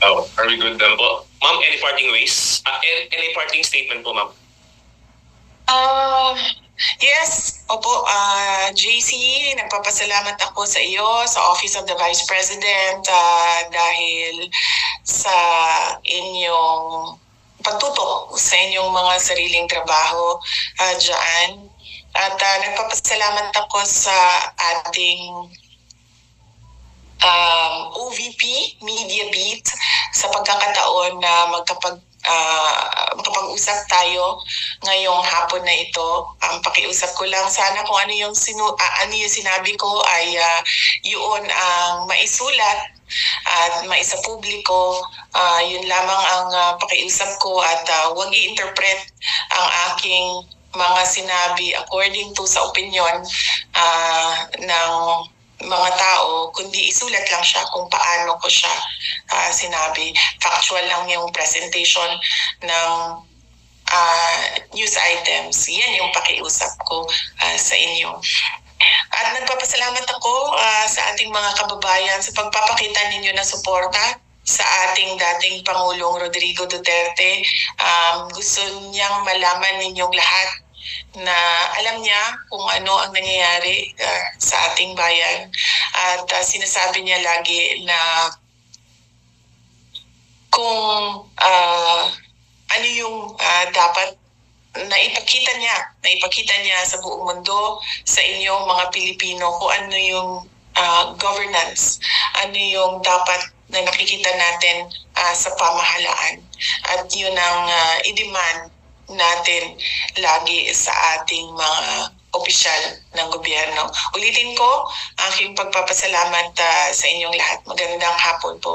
Oh, are we good then po? Ma'am, any parting ways? Any parting statement po, ma'am? Yes, opo, JC, nagpapasalamat ako sa iyo, sa Office of the Vice President, dahil sa inyong pagtutok sa inyong mga sariling trabaho dyan. At nagpapasalamat ako sa ating OVP, Media Beat, sa pagkakataon na makapag-usap tayo ngayong hapon na ito. Pakiusap ko lang sana kung ano yung sinabi ko ay yun ang maisulat at maisapubliko. Yun lamang ang pakiusap ko at huwag i-interpret ang aking mga sinabi according to sa opinion ng mga tao, kundi isulat lang siya kung paano ko siya sinabi. Factual lang yung presentation ng news items. Yan yung pakiusap ko sa inyo. At nagpapasalamat ako sa ating mga kababayan sa pagpapakita ninyo ng suporta sa ating dating Pangulong Rodrigo Duterte. Gusto niyang malaman ninyong lahat na alam niya kung ano ang nangyayari sa ating bayan. At sinasabi niya lagi na kung ano yung dapat na ipakita niya sa buong mundo, sa inyo mga Pilipino, kung ano yung governance, ano yung dapat na nakikita natin sa pamahalaan. At yun ang i-demand natin lagi sa ating mga opisyal ng gobyerno. Ulitin ko, aking pagpapasalamat sa inyong lahat. Magandang hapon po.